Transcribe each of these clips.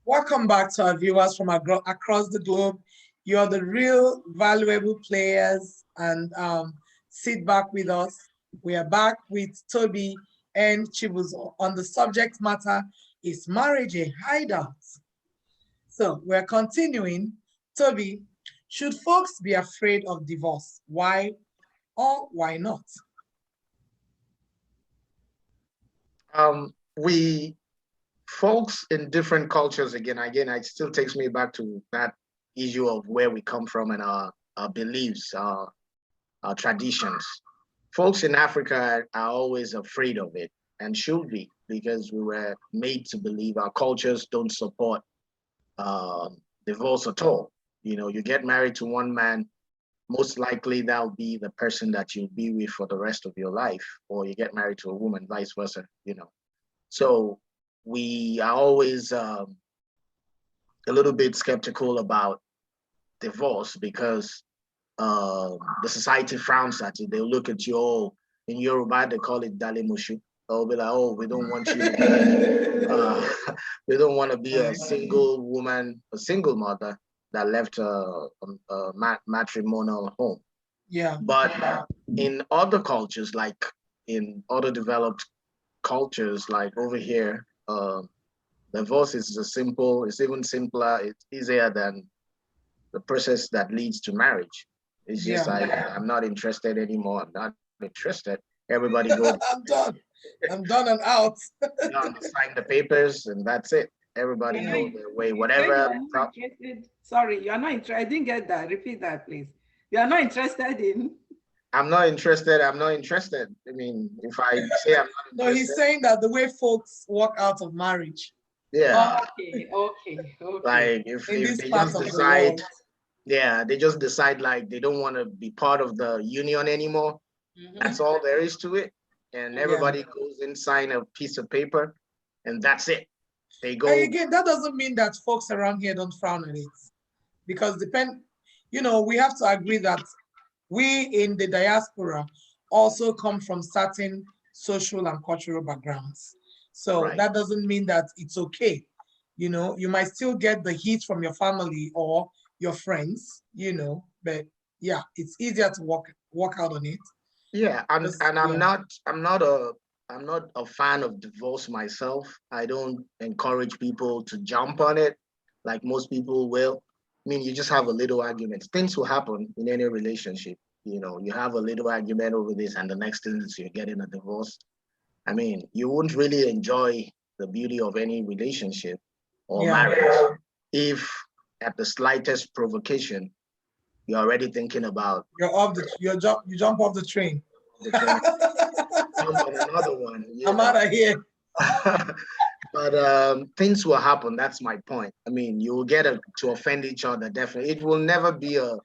Welcome back to our viewers from across the globe. You're the real valuable players, and sit back with us. We are back with Toby and Chibuzo on the subject matter, is marriage a hideout? So we're continuing. Toby, should folks be afraid of divorce? Why or why not? We folks in different cultures, again, it still takes me back to that issue of where we come from and our beliefs, our traditions. Folks in Africa are always afraid of it and should be, because we were made to believe our cultures don't support divorce at all. You know, you get married to one man, most likely that'll be the person that you'll be with for the rest of your life, or you get married to a woman, vice versa, you know. So we are always a little bit skeptical about divorce because the society frowns at it. They'll look at you, oh, in Yoruba, they call it dalimushu. They'll be like, oh, we don't want you to be, we don't want to be a single woman, a single mother that left a matrimonial home. Yeah. But in other cultures, like in other developed cultures, like over here, divorce is it's even simpler, it's easier than the process that leads to marriage. It's just like, I'm not interested anymore. I'm not interested. Everybody goes. I'm done. I'm done and out. Done. Sign the papers and that's it. Everybody goes their way. Whatever. Sorry, you are not interested. I didn't get that. Repeat that, please. You are not interested in. I'm not interested. I'm not interested. I mean, if I say I'm not interested. No, he's saying that the way folks walk out of marriage. Yeah. Okay. Like if they just decide, they just decide like they don't want to be part of the union anymore. That's all there is to it. And everybody goes and sign a piece of paper and that's it. They go. And again, that doesn't mean that folks around here don't frown on it. Because we have to agree that we in the diaspora also come from certain social and cultural backgrounds. So that doesn't mean that it's okay. You know, you might still get the heat from your family or your friends, but yeah, it's easier to walk out on it. Yeah, and I'm not a fan of divorce myself. I don't encourage people to jump on it like most people will. I mean, you just have a little argument. Things will happen in any relationship. You know, you have a little argument over this, and the next thing is you're getting a divorce. I mean, you won't really enjoy the beauty of any relationship or marriage if at the slightest provocation, you're already thinking about you jump off the train. Jump on another one. I'm out of here. But things will happen. That's my point. I mean, you will get to offend each other. Definitely, it will never be a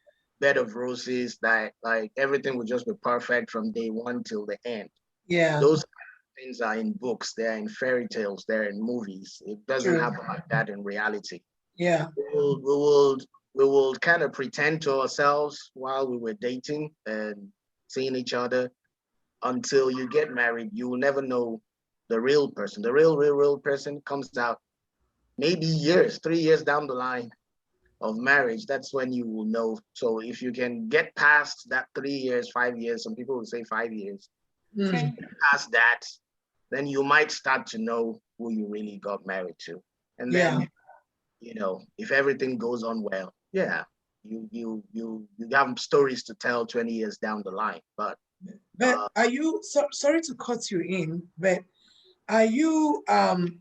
bed of roses that like everything will just be perfect from day one till the end. Yeah, those things are in books. They're in fairy tales. They're in movies. It doesn't happen like that in reality. Yeah, we will kind of pretend to ourselves while we were dating and seeing each other until you get married. You will never know the real person. The real person comes out maybe 3 years down the line of marriage. That's when you will know. So if you can get past that 3 years, 5 years, some people will say 5 years, past that, then you might start to know who you really got married to. And then, if everything goes on well, you have stories to tell 20 years down the line. But are you sorry to cut you in, but are you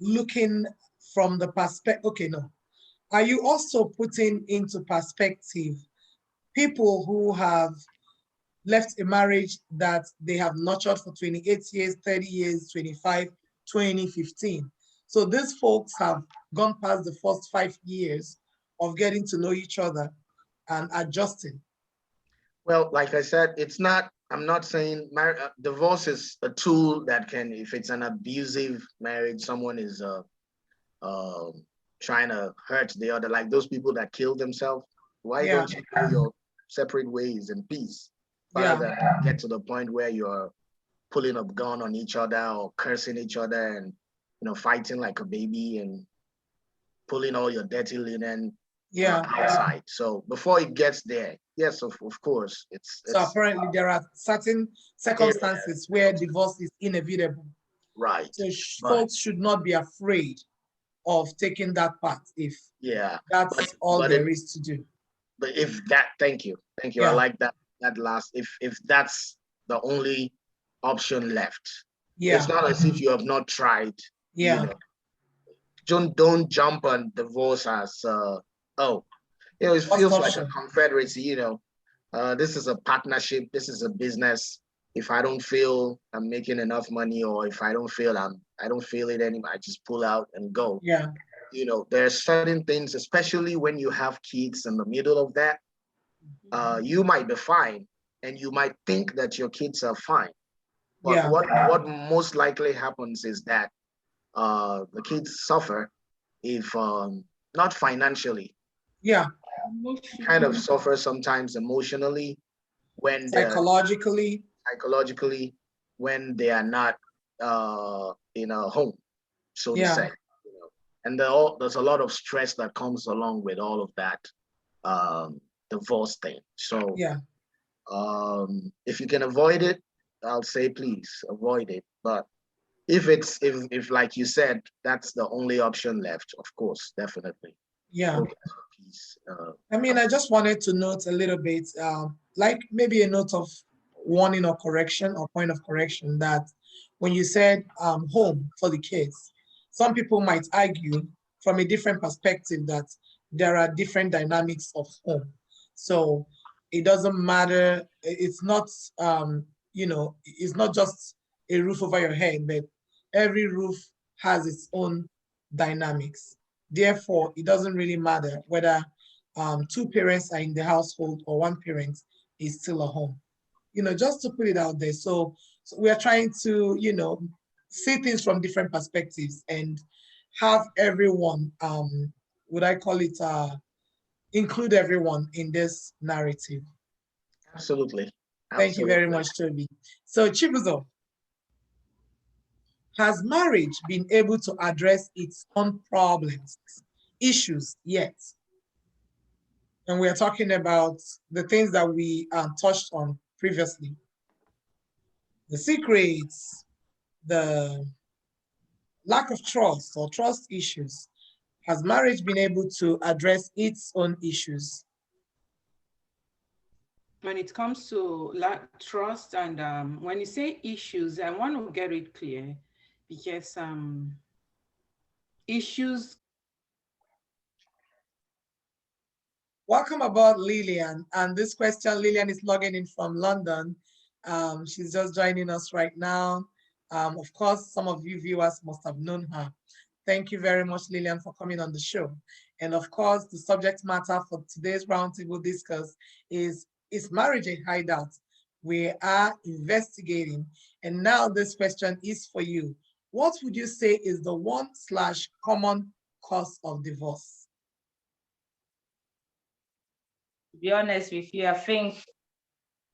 looking from the perspective? Okay, no. Are you also putting into perspective people who have left a marriage that they have nurtured for 28 years, 30 years, 25, 20, 15? So these folks have gone past the first 5 years of getting to know each other and adjusting. Well, like I said, I'm not saying divorce is a tool that can, if it's an abusive marriage, someone is trying to hurt the other, like those people that kill themselves. Why don't you go your separate ways in peace? Rather than get to the point where you're pulling a gun on each other or cursing each other and fighting like a baby and pulling all your dirty linen Yeah. outside. So before it gets there, yes, of course, So apparently there are certain circumstances where divorce is inevitable. Right. So folks should not be afraid of taking that path if that's all there is to do. But if that, thank you. Yeah. I like that last. If that's the only option left, it's not as if you have not tried. Yeah. You know, don't jump on divorce as it feels like a confederacy. You know, this is a partnership. This is a business. If I don't feel I'm making enough money, or if I don't feel I don't feel it anymore, I just pull out and go. Yeah. You know, there are certain things, especially when you have kids in the middle of that, you might be fine and you might think that your kids are fine. But what most likely happens is that the kids suffer if not financially. Yeah. Kind of suffer sometimes emotionally when psychologically when they are not in a home, so to say. You know? And there's a lot of stress that comes along with all of that divorce thing. So if you can avoid it, I'll say please avoid it. But if like you said, that's the only option left, of course, definitely. Yeah. I mean, I just wanted to note a little bit, like maybe a note of warning or correction or point of correction, that when you said home for the kids, some people might argue from a different perspective that there are different dynamics of home. So it doesn't matter. It's not, you know, it's not just a roof over your head, but every roof has its own dynamics. Therefore, it doesn't really matter whether two parents are in the household or one parent is still at home. You know, just to put it out there. So we are trying to, you know, see things from different perspectives and have everyone, would I call it, include everyone in this narrative. Absolutely. Thank you very much, Toby. So Chibuzo, has marriage been able to address its own problems, issues yet? And we're talking about the things that we touched on previously. The secrets, the lack of trust or trust issues. Has marriage been able to address its own issues? When it comes to lack trust and when you say issues, I want to get it clear because issues. Welcome aboard, Lillian. And this question, Lillian is logging in from London. She's just joining us right now. Of course, some of you viewers must have known her. Thank you very much, Lillian, for coming on the show. And of course, the subject matter for today's roundtable discuss is marriage a hideout? We are investigating. And now this question is for you. What would you say is the /common cause of divorce? To be honest with you, I think,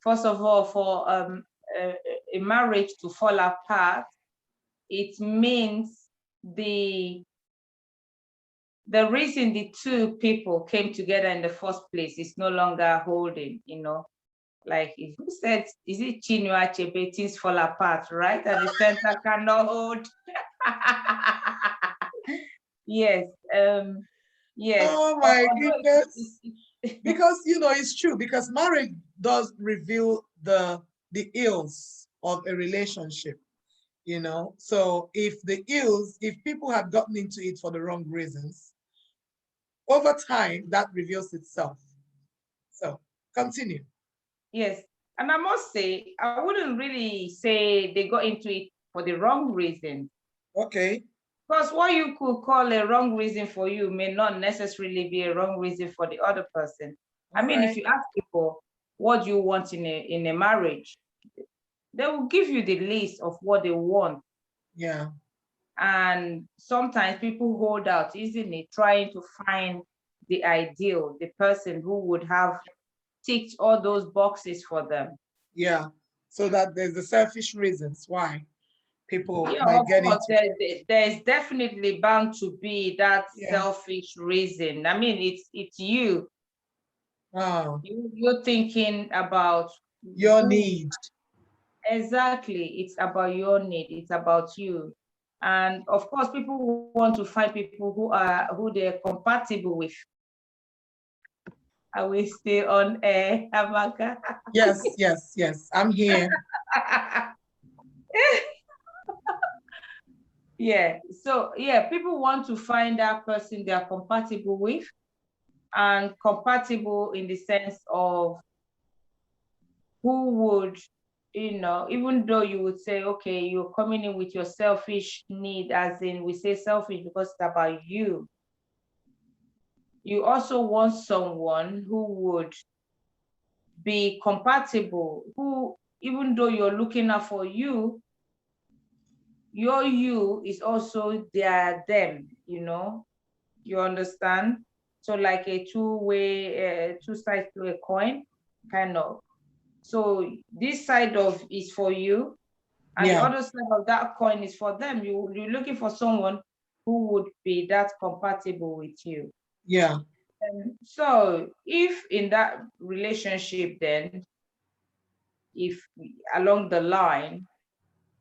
first of all, for a marriage to fall apart, it means the reason the two people came together in the first place is no longer holding, you know. Like if you said, is it Chinua Achebe, things fall apart, right? And the center cannot hold. Yes. Yes. Oh my goodness. Because, you know, it's true, because marriage does reveal the ills of a relationship, you know. So if people have gotten into it for the wrong reasons, over time, that reveals itself. So continue. Yes. And I must say, I wouldn't really say they got into it for the wrong reason. Okay. Because what you could call a wrong reason for you may not necessarily be a wrong reason for the other person. I mean, if you ask people, what do you want in a marriage? They will give you the list of what they want. Yeah. And sometimes people hold out, isn't it? Trying to find the ideal, the person who would have ticked all those boxes for them. Yeah. So that there's the selfish reasons why. people Yeah, might of get course, into. there's definitely bound to be that Yeah. selfish reason. I mean, it's you. Oh, You're thinking about your who. need. Exactly, it's about your need. It's about you, and of course, people want to find people who they're compatible with. I will stay on air, Amaka. Yes, yes, yes. I'm here. Yeah, so yeah, people want to find that person they're compatible with, and compatible in the sense of who would, even though you would say, okay, you're coming in with your selfish need, as in we say selfish because it's about you. You also want someone who would be compatible, who, even though you're looking out for you, your you is also their them, you understand? So like a two-way, two sides to a coin, kind of. So this side of is for you, and the Yeah, other side of that coin is for them. You're looking for someone who would be that compatible with you. yeah, So if in that relationship, then if along the line,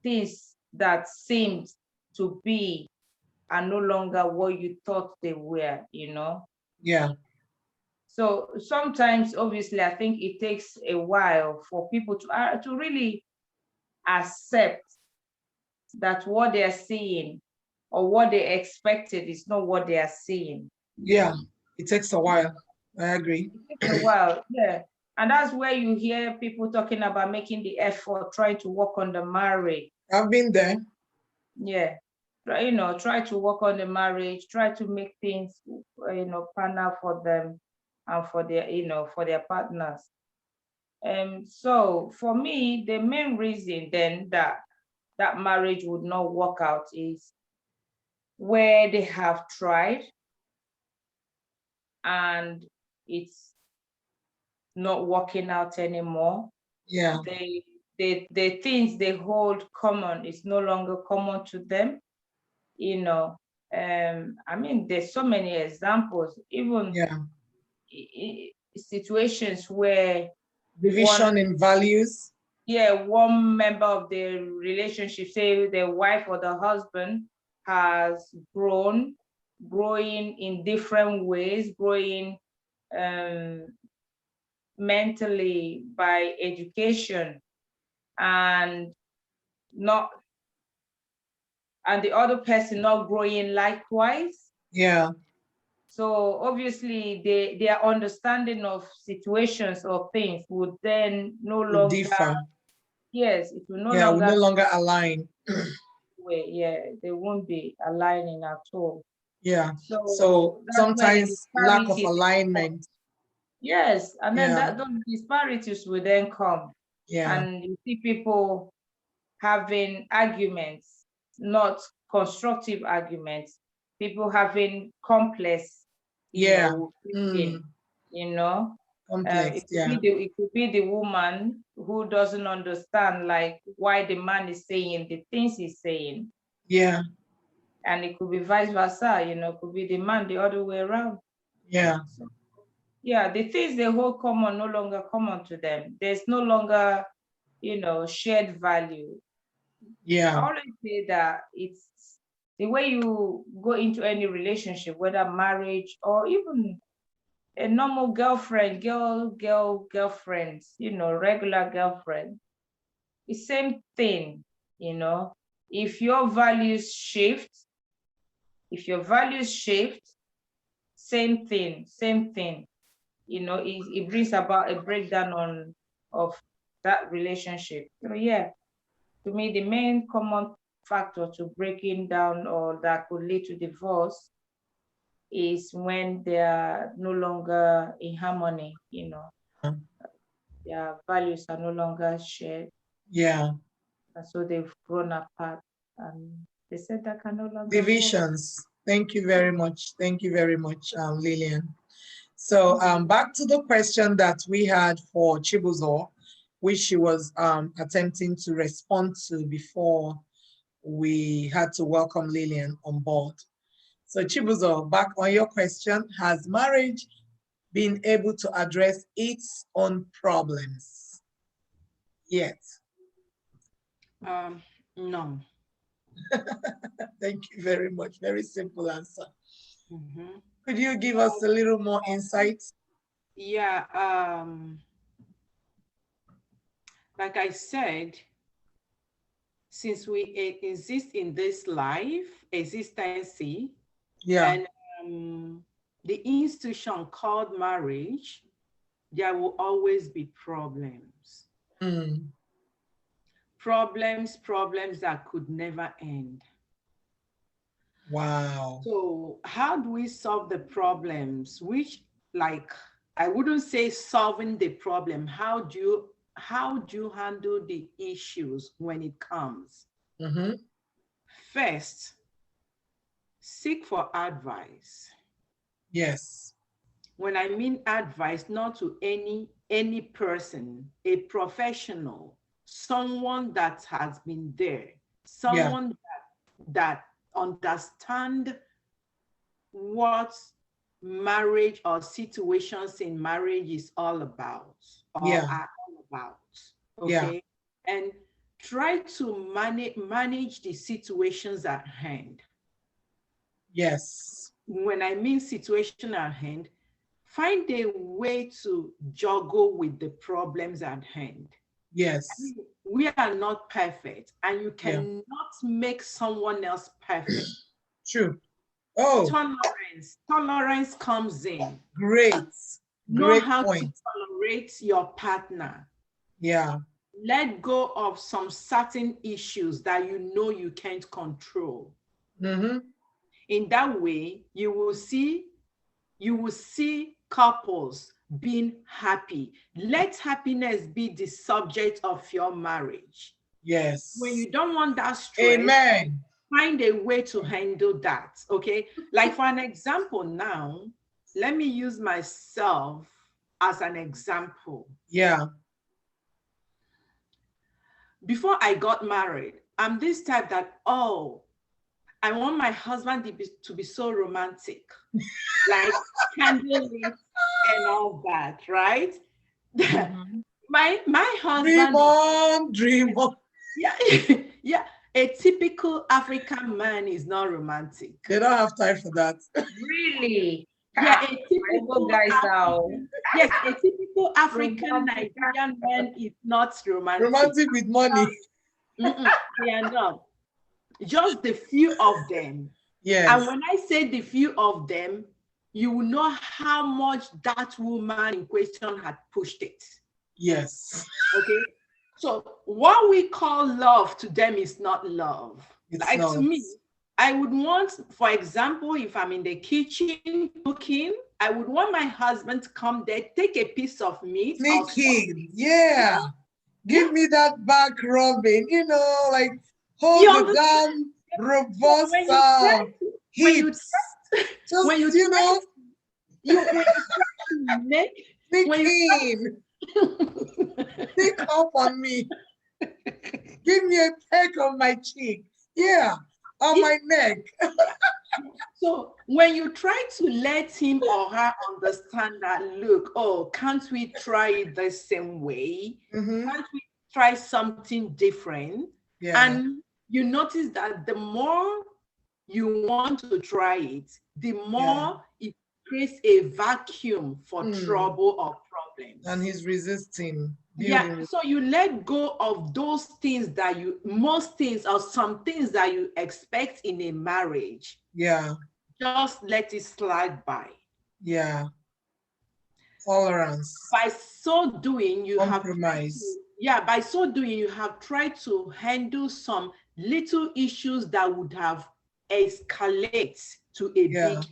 things that seemed to be are no longer what you thought they were, yeah, So sometimes, obviously, I think it takes a while for people to really accept that what they're seeing or what they expected is not what they are seeing. yeah. It takes a while. I agree. It takes a while, yeah. And that's where you hear people talking about making the effort, trying to work on the marriage. I've been there. Yeah. Try to work on the marriage, try to make things, pan out for them and for their partners. So for me, the main reason then that marriage would not work out is where they have tried and it's not working out anymore. Yeah, The things they hold common is no longer common to them. I mean, there's so many examples, even yeah. situations where Division in values. one member of the relationship, say the wife or the husband, has growing in different ways, growing mentally, by education, and not and the other person not growing likewise. Yeah, So obviously their understanding of situations or things would then no would longer, differ. yes, it will no Yeah, would no longer longer align. way, yeah, they won't be aligning at all. Yeah. So So that's where the sometimes lack of disparities, alignment. yes, and then Yeah, those disparities will then come, yeah, and you see people having arguments, not constructive arguments, people having complex, yeah. thinking, you know. Complex. Yeah, It could be the woman who doesn't understand like why the man is saying the things he's saying. yeah, And it could be vice versa, could be the man the other way around. yeah, So, yeah, the things they hold common no longer common to them. There's no longer, shared value. I yeah, always say that it's the way you go into any relationship, whether marriage or even a normal girlfriend, regular girlfriend. The same thing, if your values shift, same thing, it brings about a breakdown of that relationship. So yeah, to me, the main common factor to breaking down or that could lead to divorce is when they are no longer in harmony, their values are no longer shared. yeah. And so they've grown apart, and they said that can no longer work. Divisions. Thank you very much. Thank you very much, Lillian. So back to the question that we had for Chibuzo, which she was attempting to respond to before we had to welcome Lillian on board. So Chibuzo, back on your question, has marriage been able to address its own problems yet? No. Thank you very much. Very simple answer. Mm-hmm. Could you give us a little more insight? Yeah, like I said, since we exist in this life, existency, Yeah. and the institution called marriage, there will always be problems. Mm. Problems that could never end. Wow. So how do we solve the problems? Which, like, I wouldn't say solving the problem. How do you handle the issues when it comes? Mm-hmm. First, seek for advice. Yes. When I mean advice, not to any person, a professional, someone that has been there, someone that understand what marriage or situations in marriage is all about or are all about. Okay. And try to manage the situations at hand. Yes. When I mean situation at hand, find a way to juggle with the problems at hand. Yes. We are not perfect, and you cannot make someone else perfect. True. Oh, tolerance comes in. Great. Know how point. to tolerate your partner. Yeah. Let go of some certain issues that you know you can't control. Mm-hmm. In that way, you will see couples being happy. Let happiness be the subject of your marriage. Yes. When you don't want that stress, amen, find a way to handle that. Okay. Like for an example now, let me use myself as an example. Yeah. Before I got married, I'm this type that, oh, I want my husband to be so romantic, like candlelit and all that, right? Mm-hmm. my husband. Dream on. Yeah, yeah. A typical African man is not romantic. They don't have time for that. Really? Yeah, a typical yes, a typical African Nigerian man is not romantic. Romantic with money. They are not. Just the few of them. Yes. And when I say the few of them, you will know how much that woman in question had pushed it. Yes. Okay. So what we call love to them is not love. To me, I would want, for example, if I'm in the kitchen cooking, I would want my husband to come there, take a piece of meat. Sneaking. Yeah. Give me that back rubbing, like hold the damn robust hips. When you sneak up on me. Give me a peck on my cheek. Yeah, on my neck. So when you try to let him or her understand that, look, oh, can't we try it the same way? Mm-hmm. Can't we try something different? Yeah. And you notice that the more you want to try it, the more it creates a vacuum for trouble or problems. And he's resisting. Yeah, so you let go of those things that most things or some things that you expect in a marriage. Yeah. Just let it slide by. Yeah. Tolerance. By so doing, you compromise. By so doing, you have tried to handle some little issues that would have escalated to a big.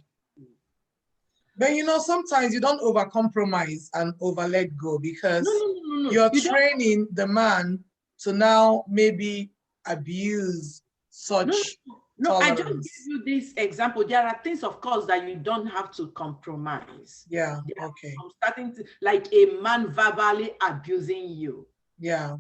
But sometimes you don't over compromise and over let go because no. You're training the man to now maybe abuse such No, tolerance. I just give you this example. There are things, of course, that you don't have to compromise. Yeah, okay. I'm starting to, like a man verbally abusing you. Yeah.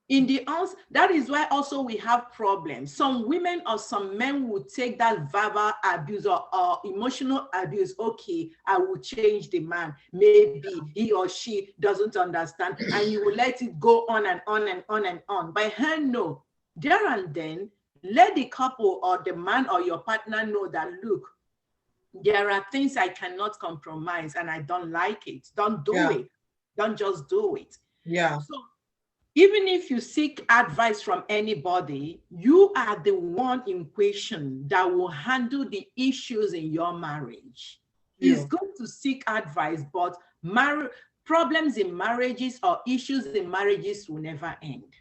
in the answer, that is why also we have problems. Some women or some men will take that verbal abuse or emotional abuse. Okay, I will change the man. Maybe he or she doesn't understand, and you will let it go on and on and on and on. By her, no. There and then, let the couple or the man or your partner know that, look, there are things I cannot compromise and I don't like it. Don't do it. Don't just do it. Yeah. So even if you seek advice from anybody, you are the one in question that will handle the issues in your marriage. Yeah. It's good to seek advice, but problems in marriages or issues in marriages will never end.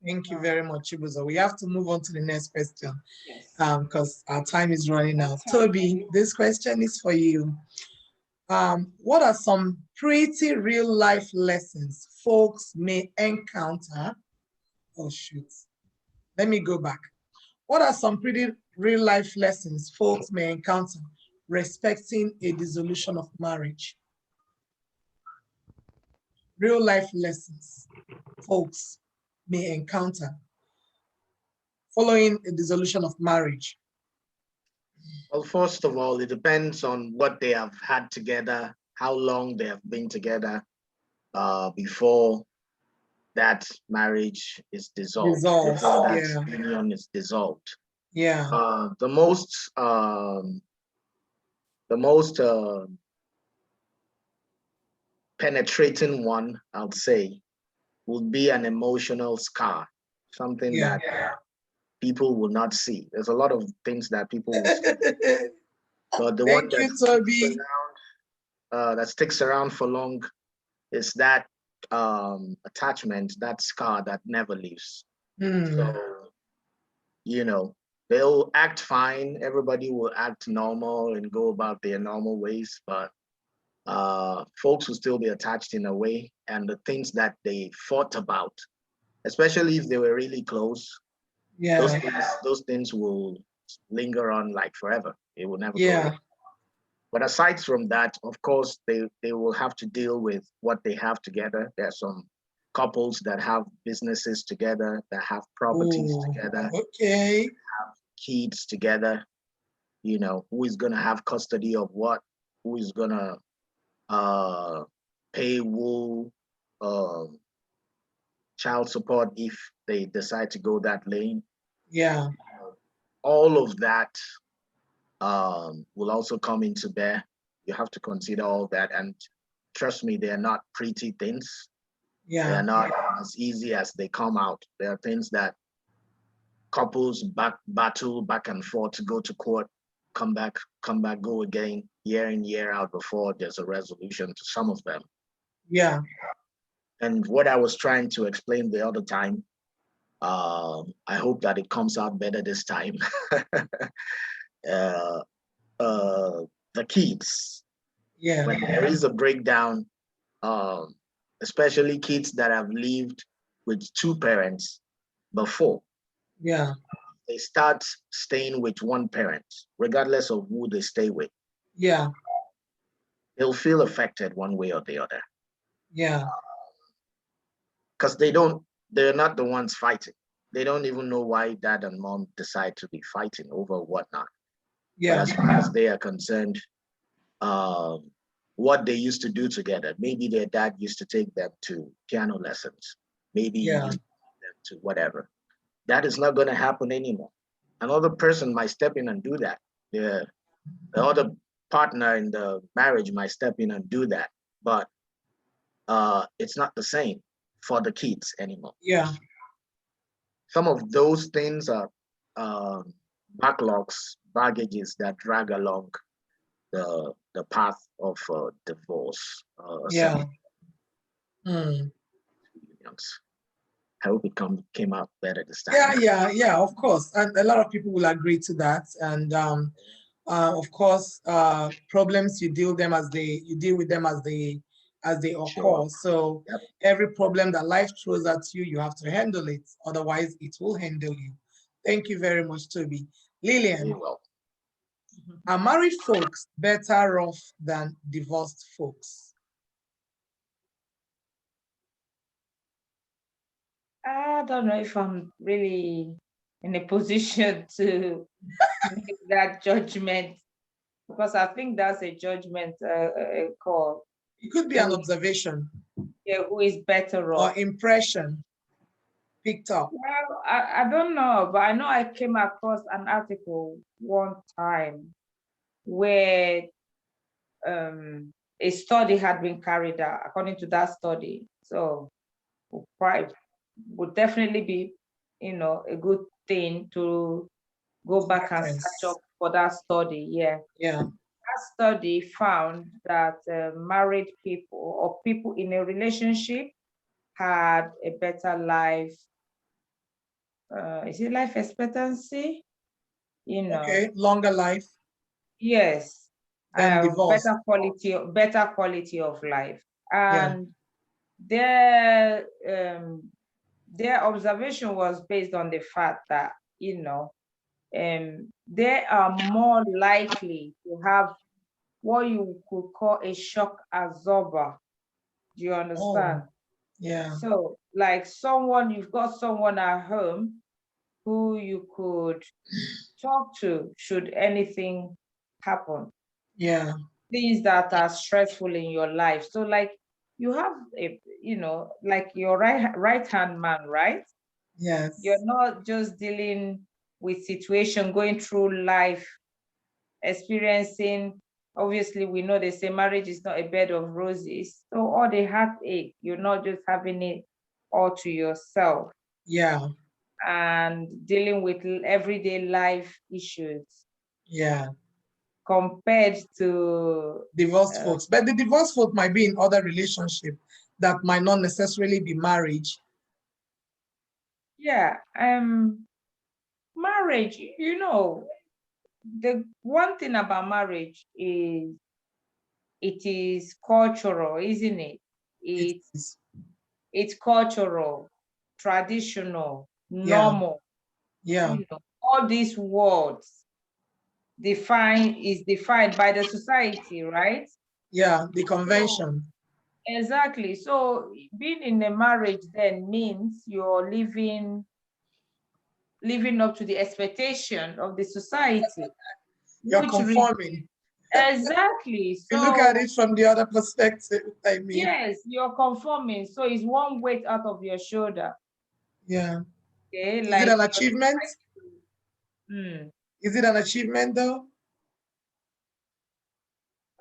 Thank you very much, Chibuzo. We have to move on to the next question. Yes. Because our time is running out. Toby, this question is for you. What are some pretty real life lessons folks may encounter? Oh, shoot. Let me go back. What are some pretty real life lessons folks may encounter respecting a dissolution of marriage? Real life lessons folks may encounter following a dissolution of marriage. Well, first of all, it depends on what they have had together, how long they have been together before that marriage is dissolved, before that union is dissolved. Yeah. The most penetrating one, I'd say, would be an emotional scar, something that people will not see. There's a lot of things that people will see. But the one that sticks around for long is that attachment, that scar that never leaves. So, you know, they'll act fine. Everybody will act normal and go about their normal ways, but folks will still be attached in a way. And the things that they fought about, especially if they were really close, those things will linger on like forever. It will never go away. But aside from that, of course, they will have to deal with what they have together. There are some couples that have businesses together, that have properties together, have kids together. You know, who is going to have custody of what? Who is going to pay child support if they decide to go that lane? Yeah. All of that will also come into bear. You have to consider all that, and trust me, they are not pretty things. They are not as easy as they come out. There are things that couples battle back and forth to go to court, come back, go again, year in, year out before there's a resolution to some of them. Yeah. And what I was trying to explain the other time, I hope that it comes out better this time. The kids. Yeah. When there is a breakdown, especially kids that have lived with two parents before. Yeah. They start staying with one parent, regardless of who they stay with. Yeah. They'll feel affected one way or the other. Yeah. Because they're not the ones fighting. They don't even know why dad and mom decide to be fighting over whatnot. Yeah. But as far as they are concerned, what they used to do together, maybe their dad used to take them to piano lessons, maybe he used to take them to whatever. That is not going to happen anymore. Another person might step in and do that. The other partner in the marriage might step in and do that, but it's not the same for the kids anymore. Yeah. Some of those things are backlogs, baggages that drag along the path of divorce. Yeah. I hope it came out better this time. Yeah, of course. And a lot of people will agree to that. And of course, problems you deal with them as they occur. Sure. So every problem that life throws at you, you have to handle it. Otherwise, it will handle you. Thank you very much, Toby. Lillian, are married folks better off than divorced folks? I don't know if I'm really in a position to make that judgment, because I think that's a judgment call. It could be an observation. Yeah, who is better Or off? impression picked up. Well, I don't know, but I know I came across an article one time where a study had been carried out. According to that study, so would definitely be, a good thing to go back and search up for that study. Yeah. Yeah. That study found that married people or people in a relationship had a better life. Is it life expectancy? Okay, longer life. Yes. Than divorce. Better quality of life. Yeah. And their observation was based on the fact that, they are more likely to have what you could call a shock absorber. Do you understand? Oh, yeah. So, like you've got someone at home who you could talk to should anything happen. Yeah. Things that are stressful in your life. So, like, you have like your right hand man, right? Yes. You're not just dealing with situation, going through life, experiencing. Obviously, we know they say marriage is not a bed of roses. So all the heartache, you're not just having it all to yourself. Yeah. And dealing with everyday life issues. Yeah. Compared to divorced folks. But the divorced folk might be in other relationships that might not necessarily be marriage. Yeah. Marriage, the one thing about marriage is it is cultural, isn't it? It's cultural, traditional, normal. Yeah. All these words is defined by the society, right? Yeah, the convention. So, exactly. So being in a marriage then means you're living up to the expectation of the society. You're conforming. Exactly. You So look at it from the other perspective, I mean. yes, you're conforming. So it's one weight out of your shoulder. Yeah. Okay, Is like it an achievement? Hmm. Is it an achievement though?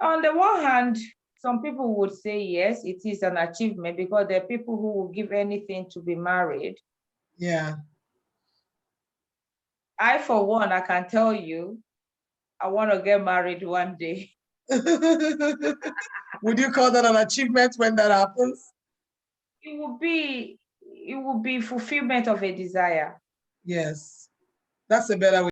On the one hand, some people would say yes, it is an achievement because there are people who will give anything to be married. Yeah. I, for one, I can tell you, I want to get married one day. Would you call that an achievement when that happens? It would be fulfillment of a desire. Yes. That's a better way.